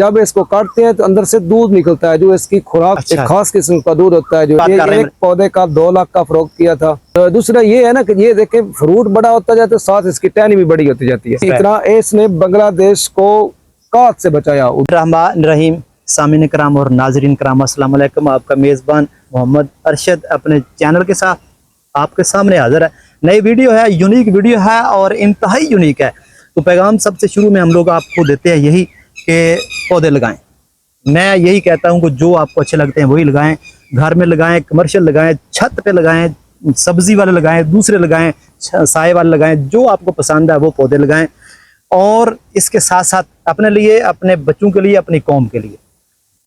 जब इसको काटते हैं तो अंदर से दूध निकलता है, जो इसकी खुराक अच्छा। एक खास किस्म का दूध होता है। जो ये एक पौधे का 2 लाख का फरोख्त किया था। तो दूसरा ये है ना कि ये देखे फ्रूट बड़ा होता जाता है, साथ इसकी टहनी भी बड़ी होती जाती है। इतना इसने बांग्लादेश को काट से बचाया। रहमान रहीम, सामीन कराम और नाजरीन कराम, अस्सलाम वालेकुम। आपका मेज़बान मोहम्मद अरशद अपने चैनल के साथ आपके सामने हाजिर है। नई वीडियो है, यूनिक वीडियो है और इंतहाई यूनिक है। तो पैगाम सबसे शुरू में हम लोग आपको देते हैं यही कि पौधे लगाएं। मैं यही कहता हूं कि जो आपको अच्छे लगते हैं वही लगाएं। घर में लगाएं, कमर्शियल लगाएं, छत पे लगाएं, सब्जी वाले लगाएं, दूसरे लगाएं, साए वाले लगाएं, जो आपको पसंद है वो पौधे लगाएं। और इसके साथ साथ अपने लिए, अपने बच्चों के लिए, अपनी कौम के लिए।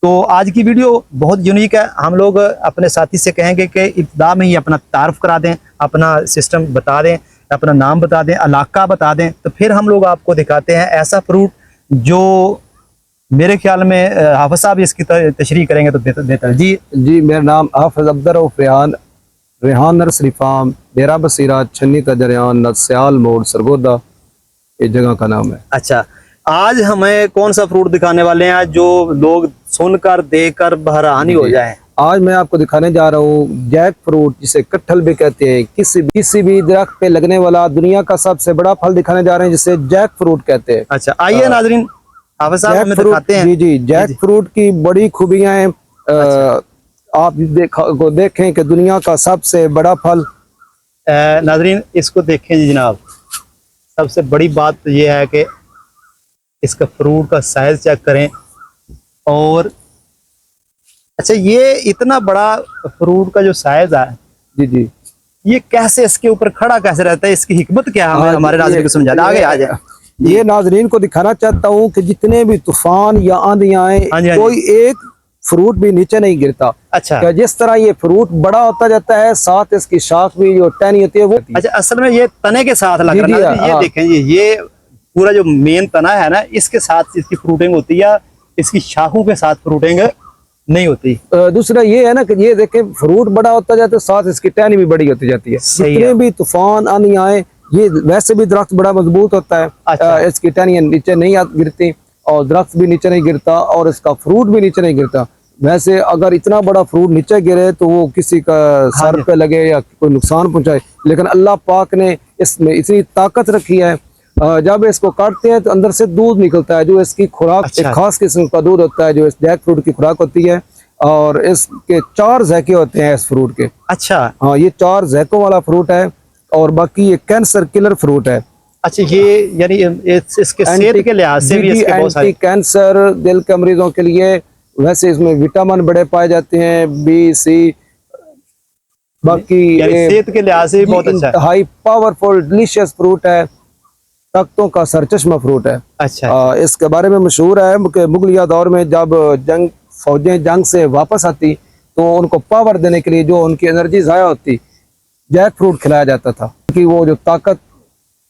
तो आज की वीडियो बहुत यूनिक है। हम लोग अपने साथी से कहेंगे कि इब्तिदा में ही अपना तारुफ करा दें, अपना सिस्टम बता दें, अपना नाम बता दें, इलाका बता दें। तो फिर हम लोग आपको दिखाते हैं ऐसा फ्रूट जो मेरे ख्याल में हाफिज साहब इसकी तशरीह करेंगे तो बेहतर। जी मेरा नाम हाफिज अब्दुर रऊफ रेहान नर्सरी फार्म, डेरा बसीरा, छन्नी तजरियान, नस्याल मोड़, सरगोदा, ये जगह का नाम है। अच्छा, आज हमें कौन सा फ्रूट दिखाने वाले हैं जो लोग सुनकर देखकर बहरानी हो जाए? आज मैं आपको दिखाने जा रहा हूँ जैक फ्रूट, जिसे कटहल भी कहते हैं। किसी भी दरख्त पे लगने वाला दुनिया का सबसे बड़ा फल दिखाने जा रहे हैं, जिसे जैक फ्रूट कहते हैं। अच्छा, आइए नाज़रीन, हाफिज साहब हमें दिखाते हैं। जी, जैक फ्रूट की बड़ी खूबियां हैं। आप देखें कि दुनिया का सबसे बड़ा फल। नाज़रीन इसको देखें जी जनाब। सबसे बड़ी बात यह है कि इसका फ्रूट का साइज चेक करें। और अच्छा, ये इतना बड़ा फ्रूट का जो साइज है, जी, ये कैसे इसके ऊपर खड़ा कैसे रहता है? इसकी हिकमत क्या है? हमारे नाज़रीन को समझा आगे आ जाए। ये नाज़रीन को दिखाना चाहता हूँ कि जितने भी तूफान या आंधियां आए, कोई एक फ्रूट भी नीचे नहीं गिरता। अच्छा, जिस तरह ये फ्रूट बड़ा होता जाता है, साथ इसकी शाख भी जो टहनी होती है वो। अच्छा, असल में ये तने के साथ लग रहा है। ये देखें जी, ये पूरा जो मेन तना है ना, इसके साथ इसकी फ्रूटिंग होती है, इसकी शाखों के साथ फ्रूटिंग नहीं होती। दूसरा ये है ना कि ये देखें फ्रूट बड़ा होता जाता है, साथ इसकी टहनी भी बड़ी होती जाती है। जितने भी तूफान आंधी आए, ये वैसे भी दरख्त बड़ा मजबूत होता है। अच्छा। इसकी टहनियां नीचे नहीं गिरती और दरख्त भी नीचे नहीं गिरता और इसका फ्रूट भी नीचे नहीं गिरता। वैसे अगर इतना बड़ा फ्रूट नीचे गिरे तो वो किसी का सर पे लगे या कोई नुकसान पहुंचाए, लेकिन अल्लाह पाक ने इसमें इतनी ताकत रखी है। जब इसको काटते हैं तो अंदर से दूध निकलता है, जो इसकी खुराक एक खास किस्म का दूध होता है, जो इस जैक फ्रूट की खुराक होती है। और इसके 4 ज़ैके होते हैं इस फ्रूट के। अच्छा, हाँ, ये 4 ज़ैकों वाला फ्रूट है। और बाकी ये कैंसर किलर फ्रूट है। अच्छा, ये यानी इसके सेहत के लिहाज से भी इसके बहुत सारे कैंसर, दिल के मरीजों के लिए। वैसे इसमें विटामिन बड़े पाए जाते हैं, बी, सी। बाकी सेहत के लिहाज से भी बहुत अच्छा है। हाई पावरफुल डिलीशियस फ्रूट है, तख्तों का सरचश्मा फ्रूट है। अच्छा, इसके बारे में मशहूर है कि मुगलिया दौर में जब फौजें जंग से वापस आती तो उनको पावर देने के लिए, जो उनकी एनर्जी ज़ाया होती, जैक फ्रूट खिलाया जाता था कि वो जो ताकत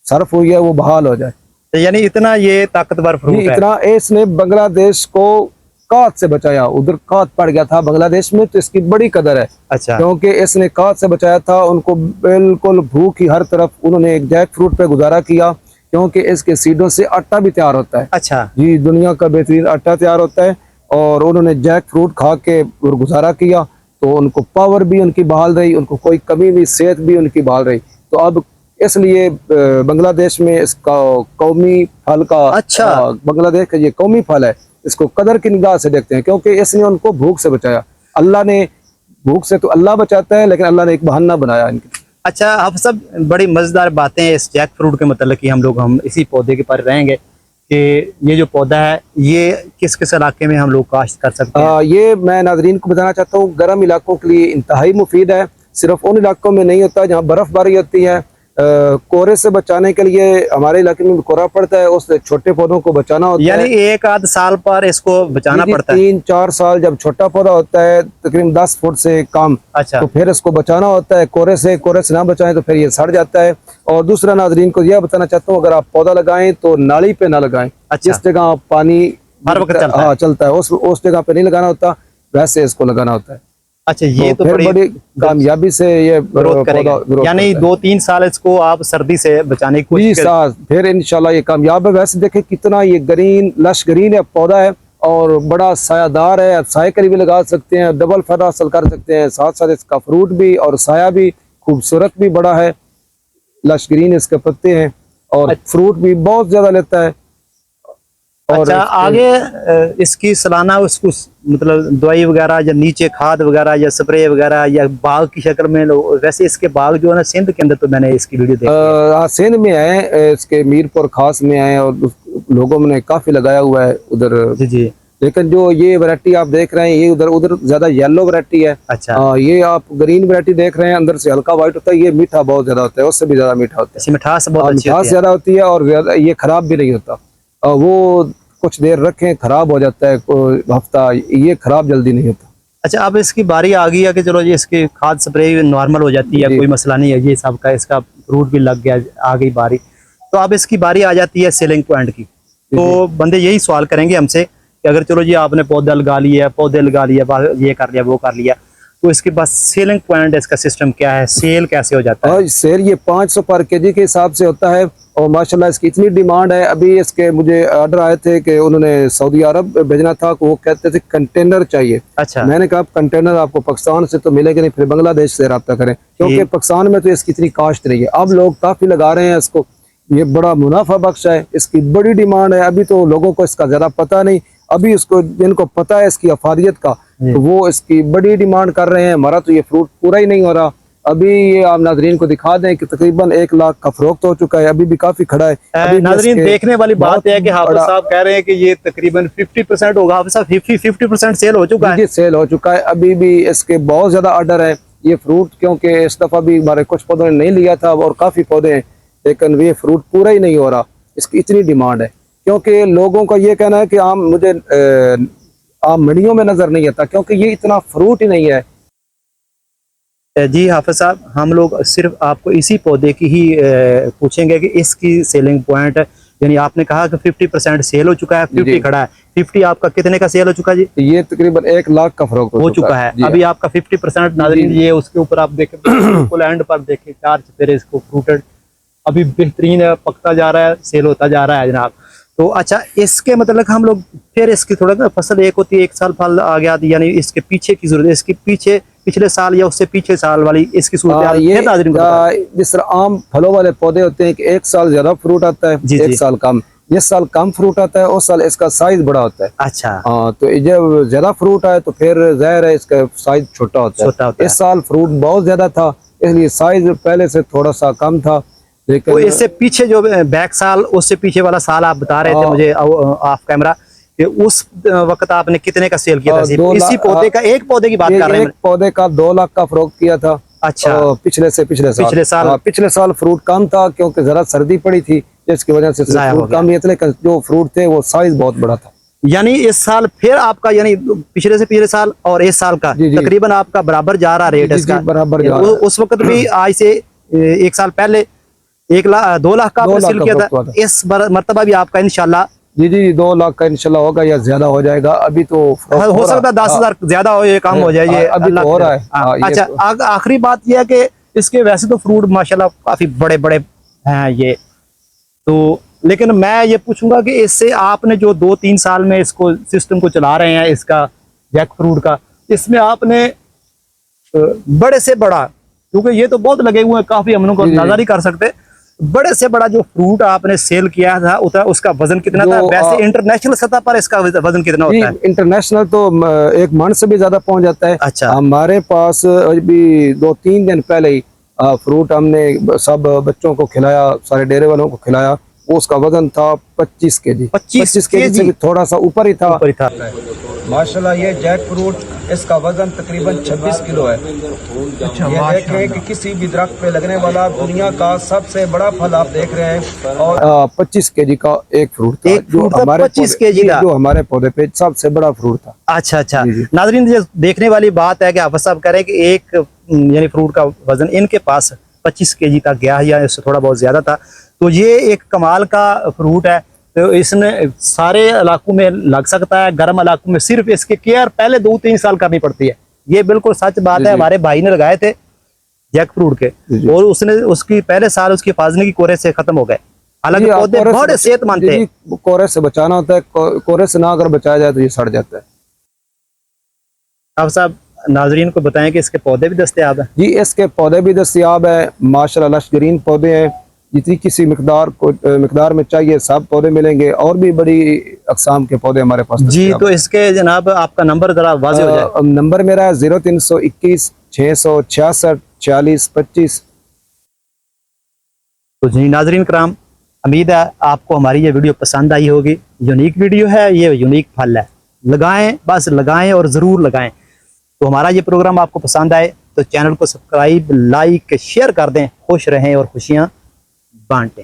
सर्फ हुई है वो बहाल हो जाए। तो यानी इतना ये ताकतवर फ्रूट है। इतना इसने बांग्लादेश को काट से बचाया। उधर काट पड़ गया था बांग्लादेश में, तो इसकी बड़ी कदर है। अच्छा, क्योंकि इसने काट से बचाया था। उनको बिल्कुल भूख ही हर तरफ। उन्होंने एक जैक फ्रूट पे गुजारा किया, क्योंकि इसके सीडों से आटा भी तैयार होता है। अच्छा जी, दुनिया का बेहतरीन आटा तैयार होता है। और उन्होंने जैक फ्रूट खा के गुजारा किया, तो उनको पावर भी उनकी बहाल रही, उनको कोई कमी भी, सेहत भी उनकी बहाल रही। तो अब इसलिए बांग्लादेश में इसका कौमी फल का, अच्छा, बांग्लादेश का ये कौमी फल है। इसको कदर की निगाह से देखते हैं, क्योंकि इसने उनको भूख से बचाया। अल्लाह ने, भूख से तो अल्लाह बचाता है, लेकिन अल्लाह ने एक बहाना बनाया इनके। अच्छा, आप सब बड़ी मजेदार बातें इस जैक फ्रूट के मतलब कि हम इसी पौधे के पर रहेंगे कि ये जो पौधा है ये किस किस इलाके में हम लोग काश्त कर सकते हैं? ये मैं नाजरीन को बताना चाहता हूँ, गर्म इलाकों के लिए इंतहाई मुफीद है। सिर्फ उन इलाकों में नहीं होता जहाँ बर्फबारी होती है। कोहरे से बचाने के लिए हमारे इलाके में कोहरा पड़ता है, उस छोटे पौधों को बचाना होता है। यानी एक आध साल पर इसको बचाना पड़ता है। 3-4 साल जब छोटा पौधा होता है, तकरीबन 10 फुट से कम। अच्छा, तो फिर इसको बचाना होता है कोहरे से ना बचाएं तो फिर ये सड़ जाता है। और दूसरा नाजरीन को यह बताना चाहता हूँ, अगर आप पौधा लगाएं तो नाली पे ना लगाएं। जिस जगह पानी हर वक्त चलता है उस जगह पे नहीं लगाना होता, वैसे इसको लगाना होता है। अच्छा, ये तो बड़ी कामयाबी से ये ग्रोथ करेगा। यानी 2-3 साल इसको आप सर्दी से बचाने की कोशिश करें, फिर इंशाल्लाह ये कामयाब है। वैसे देखें कितना ये ग्रीन लश ग्रीन है पौधा है, और बड़ा सायादार है, आप साय करी भी लगा सकते हैं, डबल फायदा हासिल कर सकते हैं। साथ साथ इसका फ्रूट भी और साया भी खूबसूरत भी बड़ा है, लश ग्रीन इसके पत्ते हैं और फ्रूट भी बहुत ज्यादा लेता है। और अच्छा, आगे इसकी सालाना उसको मतलब दवाई वगैरह या नीचे खाद वगैरह या स्प्रे वगैरह या बाग की शक्ल में वैसे इसके बाग जो है ना सिंध के अंदर, तो मैंने इसकी वीडियो देखी सिंध में आए, इसके मीरपुर खास में आए और लोगों ने काफी लगाया हुआ है उधर। जी जी। लेकिन जो ये वैरायटी आप देख रहे हैं ये उधर ज्यादा येलो वैरायटी है। अच्छा। ये आप ग्रीन वैरायटी देख रहे हैं, अंदर से हल्का व्हाइट होता है, ये मीठा बहुत ज्यादा होता है, उससे भी ज्यादा मीठा होता है। इसमें मिठास बहुत अच्छी मिठास होती है। ज्यादा होती है और ज्यादा ये खराब भी नहीं होता। वो कुछ देर रखें खराब हो जाता है, हफ्ता, ये खराब जल्दी नहीं होता। अच्छा, अब इसकी बारी आ गई है कि चलो जी इसकी खाद स्प्रे नॉर्मल हो जाती है, कोई मसला नहीं है, ये सब का इसका फ्रूट भी लग गया, आ गई बारी। तो अब इसकी बारी आ जाती है सेलिंग पॉइंट की। तो बंदे यही सवाल करेंगे हमसे कि अगर चलो जी आपने पौधा लगा लिया, ये कर लिया, वो कर लिया, तो इसके बाद सेलिंग पॉइंट इसका सिस्टम क्या है, सेल कैसे हो जाता है? सेल ये 500 पर केजी के हिसाब से होता है और माशाल्लाह इसकी इतनी डिमांड है। अभी इसके मुझे ऑर्डर आए थे कि उन्होंने सऊदी अरब भेजना था, वो कहते थे कंटेनर चाहिए। अच्छा। मैंने कहा कंटेनर आपको पाकिस्तान से तो मिलेगा नहीं, फिर बांग्लादेश से रब्ता करें, क्योंकि पाकिस्तान में तो इसकी इतनी काश्त नहीं है। अब लोग काफी लगा रहे हैं इसको, ये बड़ा मुनाफा बख्श है, इसकी बड़ी डिमांड है। अभी तो लोगों को इसका ज्यादा पता नहीं, अभी उसको जिनको पता है इसकी अफादियत का तो वो इसकी बड़ी डिमांड कर रहे हैं। हमारा तो ये फ्रूट पूरा ही नहीं हो रहा। अभी ये आप नाजरीन को दिखा दें कि तकरीबन 1 लाख का फरोख्त हो चुका है, अभी भी काफी खड़ा है। अभी नाजरीन देखने वाली बात है कि हाफिज साहब कह रहे हैं कि ये तकरीबन 50% होगा। हाफिज साहब 50% सेल हो चुका है? सेल हो चुका है, अभी भी इसके बहुत ज्यादा ऑर्डर है। ये फ्रूट क्योंकि इस दफा भी हमारे कुछ पौधों ने नहीं लिया था और काफी पौधे हैं, लेकिन ये फ्रूट पूरा ही नहीं हो रहा, इसकी इतनी डिमांड है। क्योंकि लोगों का ये कहना है कि मुझे आम मंडियों में नजर नहीं आता, क्योंकि ये इतना फ्रूट ही नहीं है। जी हाफिज साहब, हम लोग सिर्फ आपको इसी पौधे की ही पूछेंगे कि इसकी सेलिंग पॉइंट, यानी आपने कहा कि 50% सेल हो चुका है, 50 खड़ा है, 50 आपका कितने का सेल हो चुका जी? ये तकरीबन 1 लाख का फरोख्त हो चुका है। अभी आपका 50% नाज़रीन ये उसके ऊपर आप देखें, बिल्कुल एंड पर देखें 4 चपेरे इसको फ्रूटेड, अभी बेहतरीन है, पकता जा रहा है, सेल होता जा रहा है जनाब। तो अच्छा, इसके मतलब हम लोग फिर इसकी थोड़ा फसल एक होती है 1 साल फल आ गया, यानी इसके पीछे की जरूरत है, इसके पीछे पिछले साल या उससे पीछे साल वाली इसकी सूरत ये जिस तरह आम फलों वाले पौधे होते हैं कि 1 साल ज्यादा फ्रूट आता है, 1 साल कम, जिस साल कम फ्रूट आता है उस साल इसका साइज बड़ा होता है। अच्छा। हाँ, तो जब ज्यादा फ्रूट आए तो फिर जाहिर है इसका साइज छोटा होता है। इस साल फ्रूट बहुत ज्यादा था, इसलिए साइज पहले से थोड़ा सा कम था। लेकिन तो इससे पीछे जो बैक साल, उससे पीछे वाला साल आप बता रहे थे मुझे ऑफ कैमरा कि उस वक्त आपने कितने का सेल किया था? इसी पौधे का, एक पौधे की बात कर रहे हैं, एक पौधे का 2 लाख का फरोख्त किया था। अच्छा। पिछले साल फ्रूट कम था क्योंकि जरा सर्दी पड़ी थी, जिसकी वजह से फ्रूट कम ही, लेकिन जो फ्रूट थे वो साइज बहुत बड़ा था। यानी इस साल फिर आपका, यानी पिछले से पिछले साल और इस साल का तकरीबन आपका बराबर जा रहा रेट इसका? बराबर जा रहा। उस वक्त भी आज से 1 साल पहले 2 लाख का आपने सेल किया था, इस मर्तबा भी आपका इंशाल्लाह जी 2 लाख का इंशाल्लाह होगा या ज्यादा हो जाएगा। अभी तो हो सकता है 10,000 ज्यादा हो या कम हो जाए, ये अभी तो हो रहा है। अच्छा, आखिरी बात यह है कि इसके वैसे तो फ्रूट माशाल्लाह काफी बड़े बड़े हैं ये तो, लेकिन मैं ये पूछूंगा कि इससे आपने जो 2-3 साल में इसको सिस्टम को चला रहे हैं इसका जैक फ्रूट का, इसमें आपने बड़े से बड़ा, क्योंकि ये तो बहुत लगे हुए हैं, काफी हम लोग को अंदाजा नहीं कर सकते, बड़े से बड़ा जो फ्रूट आपने सेल किया था उसका वजन कितना था? वैसे इंटरनेशनल सतह पर इसका वजन कितना होता है? इंटरनेशनल तो 1 मन से भी ज्यादा पहुंच जाता है। अच्छा। हमारे पास अभी 2-3 दिन पहले ही फ्रूट हमने सब बच्चों को खिलाया, सारे डेरे वालों को खिलाया, उसका वजन था 25 केजी। 25 केजी से भी थोड़ा सा ऊपर ही था। माशाल्लाह ये जैक फ्रूट, इसका वजन तकरीबन 26 किलो है। अच्छा, ये देखें कि किसी भी दरख्त पे लगने वाला दुनिया का सबसे बड़ा फल आप देख रहे हैं। और 25 केजी का एक फ्रूट था, जो हमारे 25 केजी था, जो हमारे पौधे पे सबसे बड़ा फ्रूट था। अच्छा अच्छा। नाज़रीन, देखने वाली बात है कि हाफिज साहब कह रहे हैं कि एक यानी फ्रूट का वजन इनके पास 25 केजी तक गया है या इससे थोड़ा बहुत ज्यादा था। तो ये एक कमाल का फ्रूट है, तो इसने सारे इलाकों में लग सकता है, गर्म इलाकों में सिर्फ इसकी केयर पहले 2-3 साल करनी पड़ती है। ये बिल्कुल सच बात है। हमारे भाई ने लगाए थे जैक फ्रूट के और उसने उसकी पहले साल उसकी फाजने की कोरे से खत्म हो गए। हालांकि जी, हाँ, पौधे कोहरे से बड़े सेहतमंद थे। जी, कोहरे से बचाना होता है, कोहरे से ना अगर बचाया जाए तो ये सड़ जाता है। आप साहब नाजरीन को बताएं कि इसके पौधे भी दस्तयाब हैं। जी, इसके पौधे भी दस्तयाब है माशाल्लाह, लश ग्रीन पौधे हैं, जितनी किसी मिकदार में चाहिए सब पौधे मिलेंगे, और भी बड़ी अकसाम के पौधे हमारे पास जी, दस्तयाब तो हैं। इसके जनाब आपका नंबर जरा वाज़ेह हो जाए। नंबर मेरा है 0321 666 40 25। तो जी नाजरीन कराम, उम्मीद है आपको हमारी ये वीडियो पसंद आई होगी। यूनिक वीडियो है, ये यूनिक फल है, लगाएं, बस लगाएं और ज़रूर लगाएं। तो हमारा ये प्रोग्राम आपको पसंद आए तो चैनल को सब्सक्राइब, लाइक, शेयर कर दें। खुश रहें और खुशियाँ बांटें।